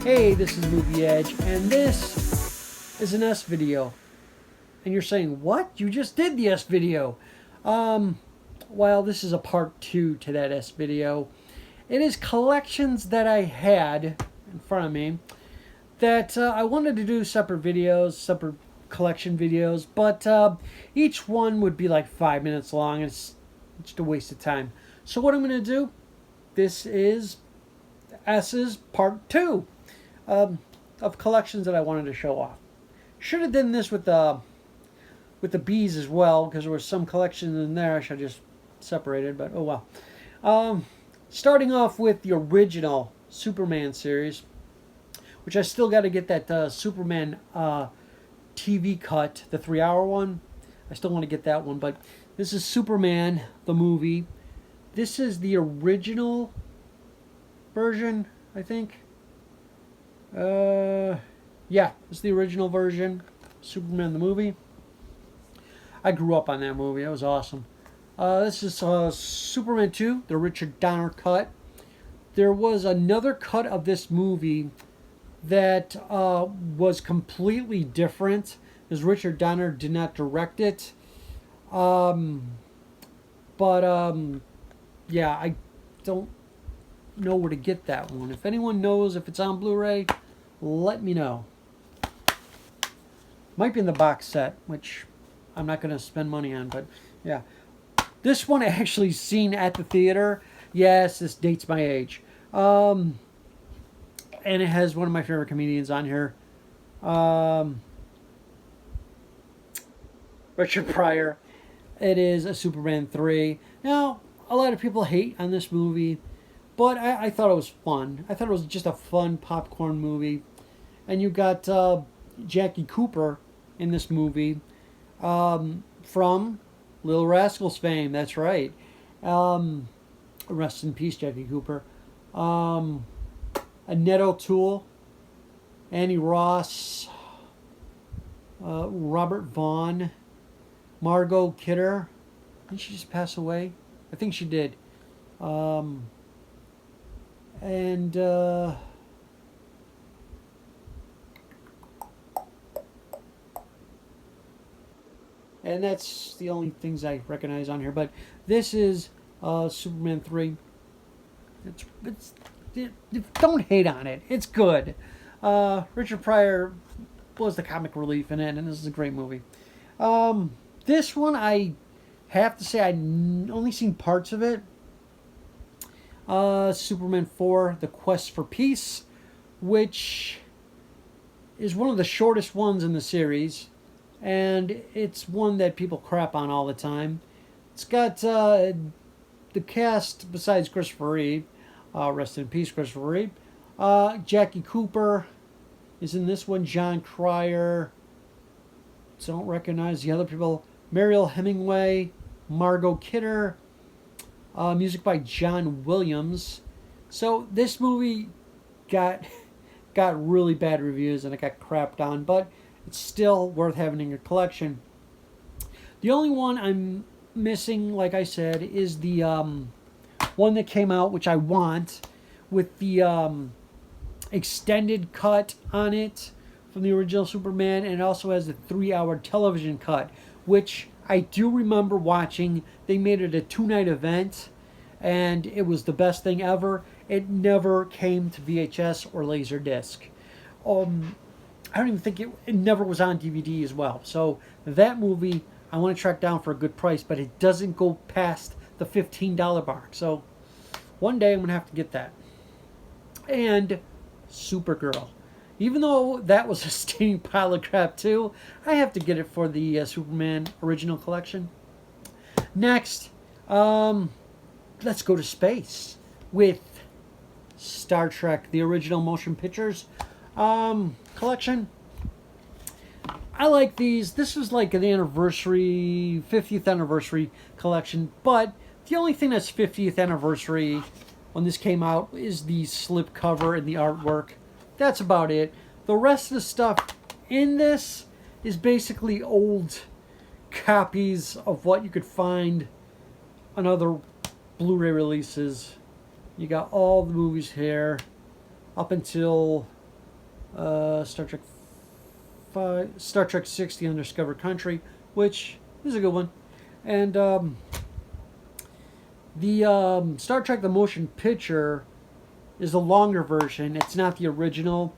Hey, this is Movie Edge, and this is an S video. And you're saying, what? You just did the S video. Well, this is a part 2 to that S video. It is collections that I had in front of me that I wanted to do separate videos, separate collection videos, but each one would be like 5 minutes long. It's just a waste of time. So what I'm going to do, this is S's part 2 of collections that I wanted to show off. Should have done this with the B's as well, because there was some collections in there I should have just separated, but oh well. Starting off with the original Superman series, which I still got to get that Superman TV cut, the 3-hour one. I still want to get that one, but this is Superman, the movie. This is the original version, I think. Yeah, it's the original version, Superman the movie. I grew up on that movie. It was awesome. This is Superman 2, the Richard Donner cut. There was another cut of this movie that was completely different, because Richard Donner did not direct it. Yeah, I don't know where to get that one. If anyone knows if it's on Blu-ray, let me know. Might be in the box set, which I'm not going to spend money on, but yeah. This one I actually seen at the theater. Yes, this dates my age. And it has one of my favorite comedians on here. Richard Pryor. It is a Superman 3. Now, a lot of people hate on this movie, but I thought it was fun. I thought it was just a fun popcorn movie. And you got Jackie Cooper in this movie from Little Rascals fame. That's right. Rest in peace, Jackie Cooper. Annette O'Toole, Annie Ross, Robert Vaughn, Margot Kidder. Didn't she just pass away? I think she did. And that's the only things I recognize on here. But this is Superman 3. Don't hate on it. It's good. Richard Pryor was the comic relief in it, and this is a great movie. This one, I have to say, I only seen parts of it. Superman 4, The Quest for Peace, which is one of the shortest ones in the series. And it's one that people crap on all the time. It's got the cast besides Christopher Reeve. Rest in peace, Christopher Reeve. Jackie Cooper is in this one. John Cryer. Don't recognize the other people. Mariel Hemingway. Margot Kidder. Music by John Williams. So this movie got really bad reviews and it got crapped on, but it's still worth having in your collection. The only one I'm missing, like I said, is the one that came out, which I want, with the extended cut on it from the original Superman, and it also has a 3-hour television cut, which I do remember watching. They made it a 2-night event, and it was the best thing ever. It never came to VHS or Laserdisc. I don't even think it never was on DVD as well. So that movie I want to track down for a good price, but it doesn't go past the $15 mark. So one day I'm going to have to get that. And Supergirl. Even though that was a stinking pile of crap too, I have to get it for the Superman original collection. Next, let's go to space with Star Trek, the original motion pictures collection. I like these. This was like an anniversary, 50th anniversary collection, but the only thing that's 50th anniversary when this came out is the slip cover and the artwork. That's about it. The rest of the stuff in this is basically old copies of what you could find on other Blu-ray releases. You got all the movies here up until Star Trek 5, Star Trek 60, Undiscovered Country, which is a good one. And the Star Trek the Motion Picture is the longer version. It's not the original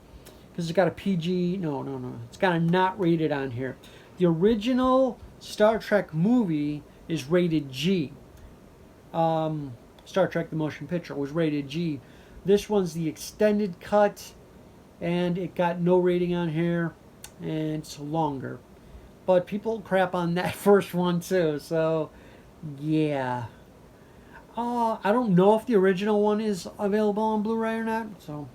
because it's got a PG. No. It's got a not rated on here. The original Star Trek movie is rated G. Star Trek the Motion Picture was rated G. This one's the extended cut, and it got no rating on here, and it's longer. But people crap on that first one too, so yeah. I don't know if the original one is available on Blu-ray or not, so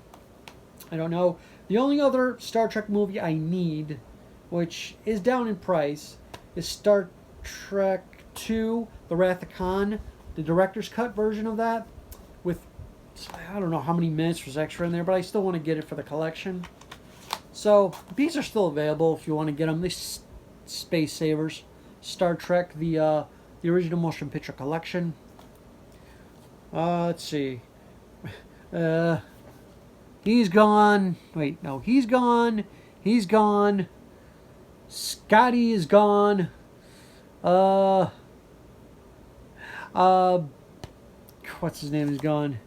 I don't know. The only other Star Trek movie I need, which is down in price, is Star Trek 2, The Wrath of Khan, the director's cut version of that, with I don't know how many minutes was extra in there, but I still want to get it for the collection. So these are still available if you want to get them. These space savers. Star Trek, the original motion picture collection. Let's see. He's gone. Wait, no, he's gone. He's gone. Scotty is gone. What's his name is gone.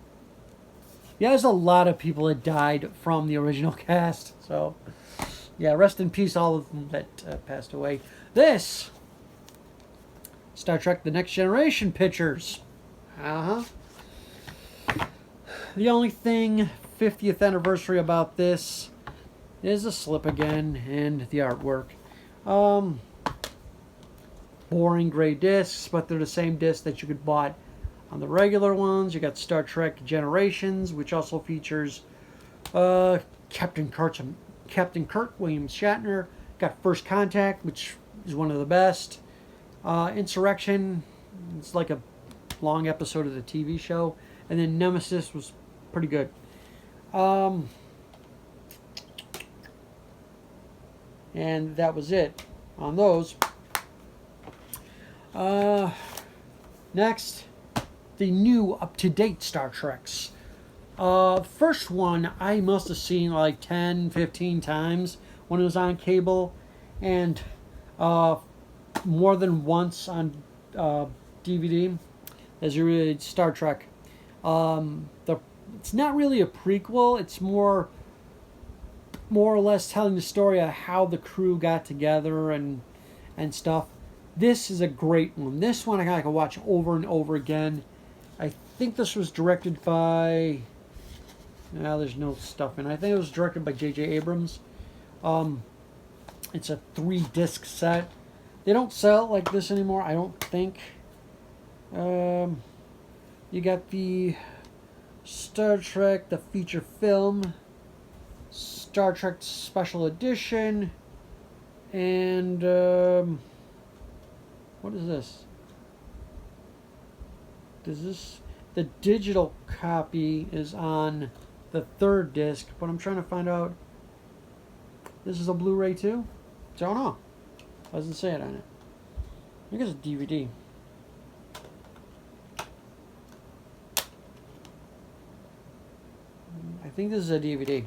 Yeah, there's a lot of people that died from the original cast. So, yeah, rest in peace, all of them that passed away. This Star Trek: The Next Generation pictures. The only thing 50th anniversary about this is a slip again and the artwork. Boring gray discs, but they're the same discs that you could bought on the regular ones. You got Star Trek Generations, which also features Captain Kirk William Shatner. Got First Contact, which is one of the best. Insurrection, it's like a long episode of the TV show. And then Nemesis was pretty good. And that was it on those. Next, the new up-to-date Star Treks. First one I must have seen like 10, 15 times when it was on cable, and more than once on DVD. As you read Star Trek, it's not really a prequel. It's more or less telling the story of how the crew got together and stuff. This is a great one. This one I could watch over and over again. I think this was directed by... No, there's no stuff in it. I think it was directed by J.J. Abrams. It's a 3-disc set. They don't sell it like this anymore, I don't think. You got the Star Trek, the feature film, Star Trek Special Edition, and what is this? The digital copy is on the 3rd disc, but I'm trying to find out. This is a Blu-ray too? Don't know. Doesn't say it on it. I think it's a DVD. I think this is a DVD.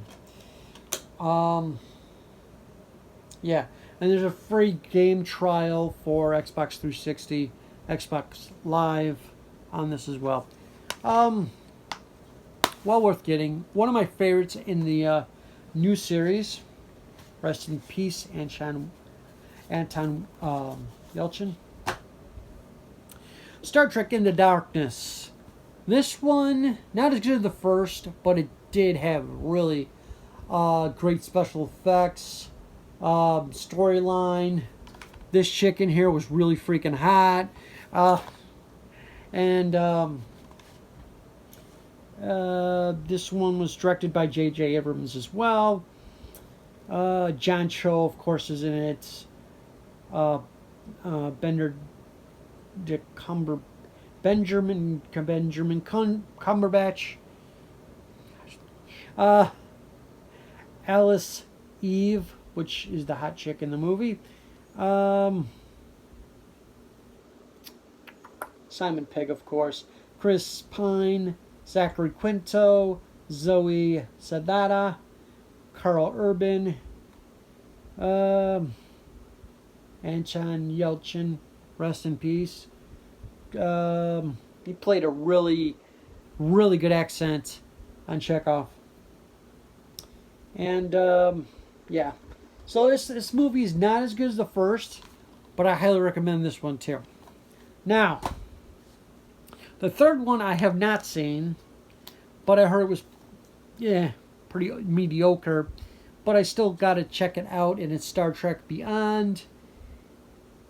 Yeah, and there's a free game trial for Xbox 360, Xbox Live on this as well. Well worth getting. One of my favorites in the new series. Rest in peace, Anton Yelchin. Star Trek Into Darkness. This one, not as good as the first, but it did have really great special effects, storyline. This chick in here was really freaking hot. This one was directed by J.J. Abrams as well. John Cho, of course, is in it. Benjamin Cumberbatch. Alice Eve, which is the hot chick in the movie. Simon Pegg, of course. Chris Pine, Zachary Quinto, Zoe Saldana, Carl Urban, Anton Yelchin, rest in peace. He played a really, really good accent on Chekhov. And yeah, so this movie is not as good as the first, but I highly recommend this one too. Now, the third one I have not seen, but I heard it was, pretty mediocre. But I still got to check it out, and it's Star Trek Beyond.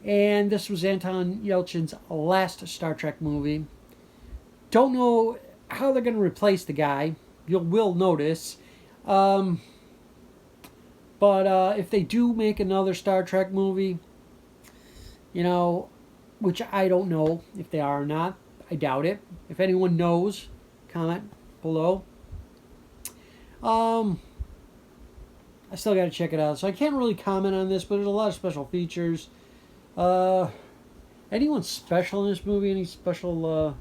And this was Anton Yelchin's last Star Trek movie. Don't know how they're going to replace the guy. You will notice. But if they do make another Star Trek movie, which I don't know if they are or not. I doubt it. If anyone knows, comment below. I still got to check it out. So I can't really comment on this, but there's a lot of special features. Anyone special in this movie? Any special,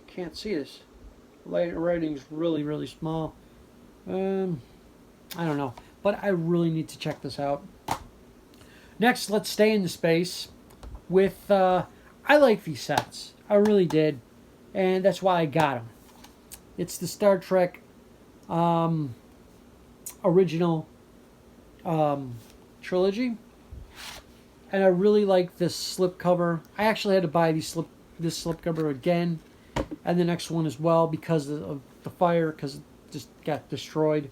can't see this. Writing's really, really small. I don't know. But I really need to check this out. Next, let's stay in the space with, I like these sets. I really did. And that's why I got them. It's the Star Trek original trilogy. And I really like this slipcover. I actually had to buy this slipcover again. And the next one as well because of the fire, because it just got destroyed.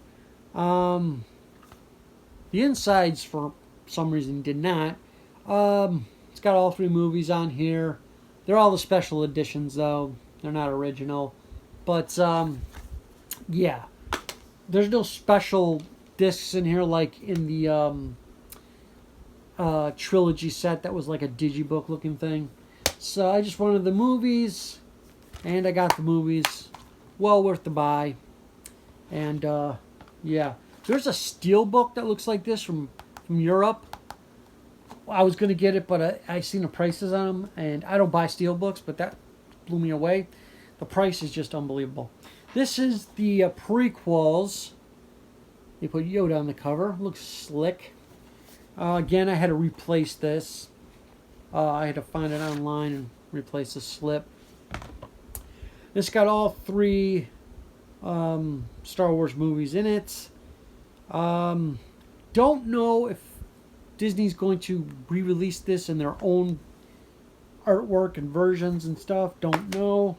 The insides, for some reason, did not. It's got all 3 movies on here. They're all the special editions, though. They're not original. But, yeah. There's no special discs in here like in the trilogy set that was like a digibook looking thing. So I just wanted the movies, and I got the movies. Well worth the buy. And, yeah. There's a steel book that looks like this from Europe. I was going to get it, but I seen the prices on them, and I don't buy steel books, but that blew me away. The price is just unbelievable. This is the prequels. They put Yoda on the cover. Looks slick. Again, I had to replace this. I had to find it online and replace the slip. This got all 3 Star Wars movies in it. Don't know if Disney's going to re-release this in their own artwork and versions and stuff. Don't know.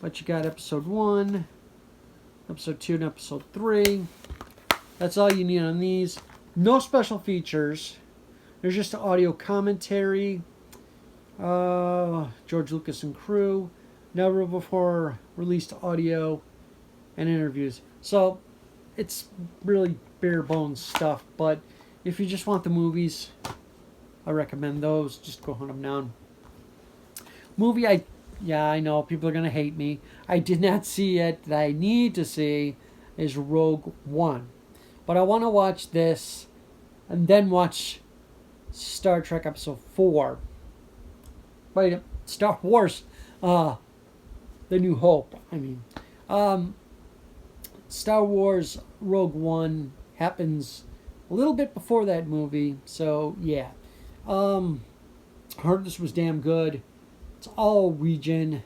But you got episode 1, episode 2, and episode 3. That's all you need on these. No special features. There's just audio commentary. George Lucas and crew. Never before released audio and interviews. So it's really bare bones stuff. But if you just want the movies, I recommend those. Just go hunt them down. Movie I know people are going to hate me. I did not see it that I need to see is Rogue One. But I want to watch this and then watch Star Trek Episode 4. Wait, Star Wars, The New Hope. Star Wars Rogue One happens a little bit before that movie. So, yeah. Heard this was damn good. It's all region.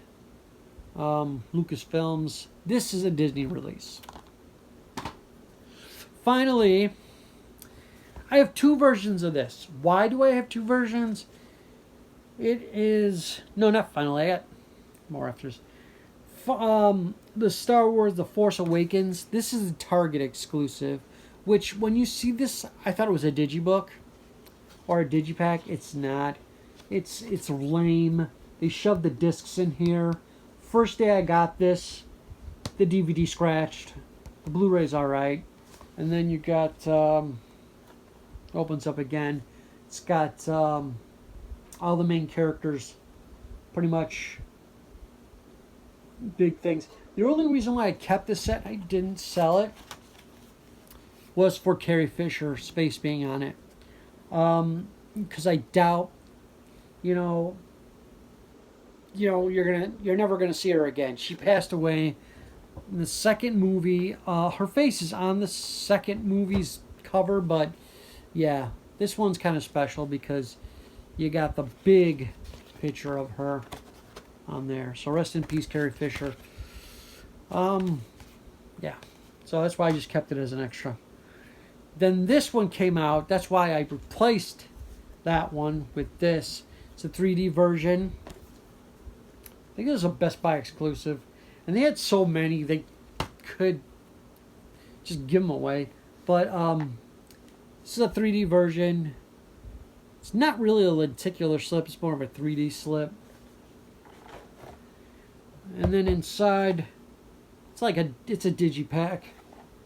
Lucasfilms. This is a Disney release. Finally, I have 2 versions of this. Why do I have 2 versions? It is... No, not finally. I got more afters. The Star Wars The Force Awakens. This is a Target exclusive. Which, when you see this, I thought it was a digibook. Or a digipack. It's not. It's lame. They shoved the discs in here. First day I got this, the DVD scratched. The Blu-ray's alright. And then you got, opens up again. It's got all the main characters, pretty much big things. The only reason why I kept this set, I didn't sell it, was for Carrie Fisher space being on it. Because I doubt, you're never gonna see her again. She passed away In the second movie, her face is on the second movie's cover, but yeah, this one's kind of special because you got the big picture of her on there. So rest in peace, Carrie Fisher. Yeah, so that's why I just kept it as an extra. Then this one came out. That's why I replaced that one with this. It's a 3D version. I think it was a Best Buy exclusive. And they had so many, they could just give them away. But this is a 3D version. It's not really a lenticular slip. It's more of a 3D slip. And then inside, it's a digipack.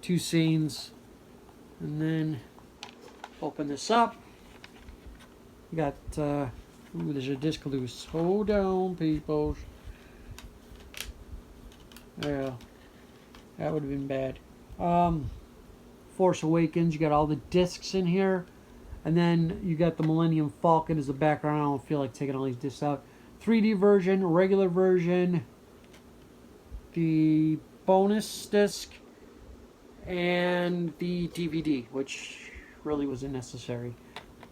2 scenes. And then open this up. You got, there's a disc loose. Hold on, people. Yeah, that would have been bad. Force Awakens, you got all the discs in here. And then you got the Millennium Falcon as the background. I don't feel like taking all these discs out. 3D version, regular version, the bonus disc, and the DVD, which really wasn't necessary.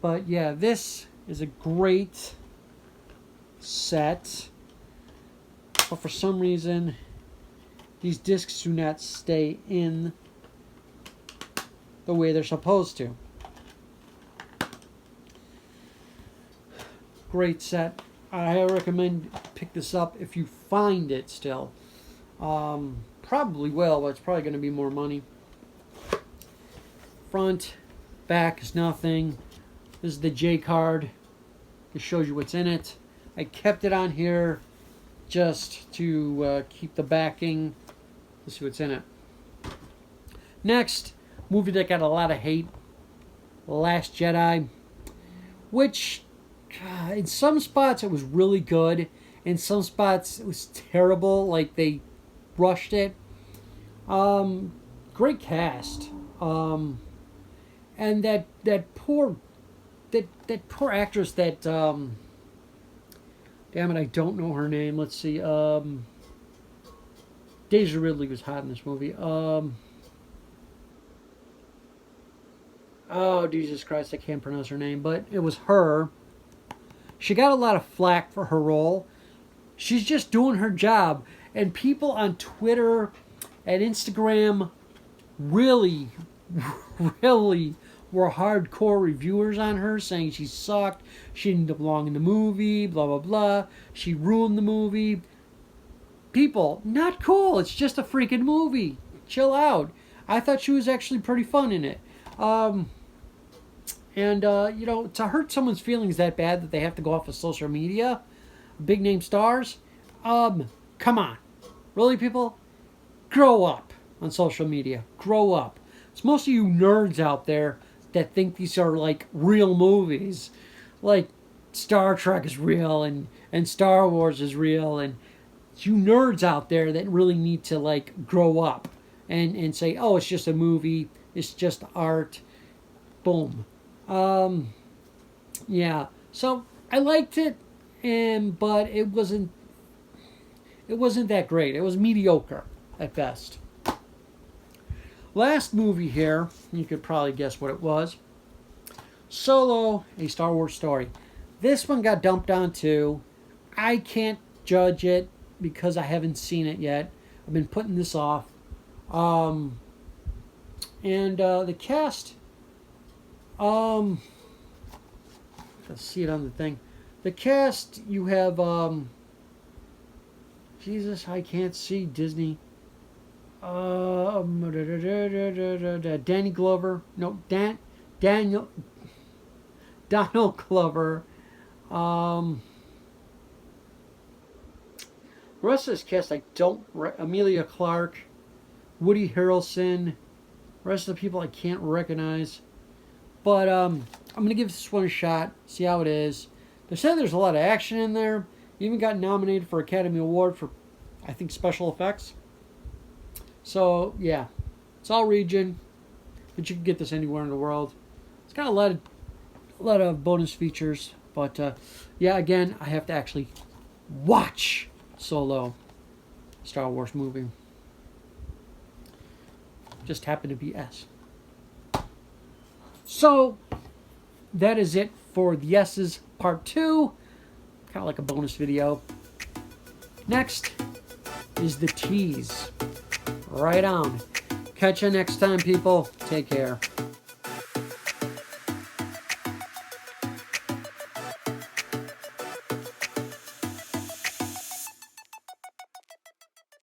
But yeah, this is a great set. But for some reason, these discs do not stay in the way they're supposed to. Great set. I recommend pick this up if you find it still. Probably will, but it's probably going to be more money. Front, back is nothing. This is the J card. It shows you what's in it. I kept it on here just to keep the backing. Let's see what's in it. Next, movie that got a lot of hate. Last Jedi. Which, in some spots it was really good. In some spots it was terrible. Like they rushed it. Great cast. And that poor actress that damn it, I don't know her name. Let's see. Daisy Ridley was hot in this movie. Oh, Jesus Christ, I can't pronounce her name, but it was her. She got a lot of flack for her role. She's just doing her job. And people on Twitter and Instagram really were hardcore reviewers on her, saying she sucked, she didn't belong in the movie, blah, blah, blah. She ruined the movie. People, not cool. It's just a freaking movie. Chill out. I thought she was actually pretty fun in it. To hurt someone's feelings that bad that they have to go off of social media, big name stars, come on. Really, people? Grow up on social media. Grow up. It's most of you nerds out there that think these are like real movies. Like Star Trek is real and Star Wars is real, and it's you nerds out there that really need to like grow up and say, oh, it's just a movie, it's just art. Boom. Yeah. So I liked it, but it wasn't that great. It was mediocre at best. Last movie here, you could probably guess what it was. Solo, A Star Wars Story. This one got dumped on too. I can't judge it because I haven't seen it yet. I've been putting this off. The cast, let's see it on the thing. The cast, you have, Jesus, I can't see Disney. Danny Glover. No, Donald Glover. The rest of this cast, I don't. Amelia Clark, Woody Harrelson. The rest of the people I can't recognize. But I'm gonna give this one a shot. See how it is. They said there's a lot of action in there. Even got nominated for Academy Award for, I think, special effects. So yeah, it's all region, but you can get this anywhere in the world. It's got a lot of bonus features, but yeah, again, I have to actually watch Solo, Star Wars movie. just happened to be S. So, that is it for the S's part 2. Kind of like a bonus video. Next is the T's. Right on. Catch you next time, people. Take care.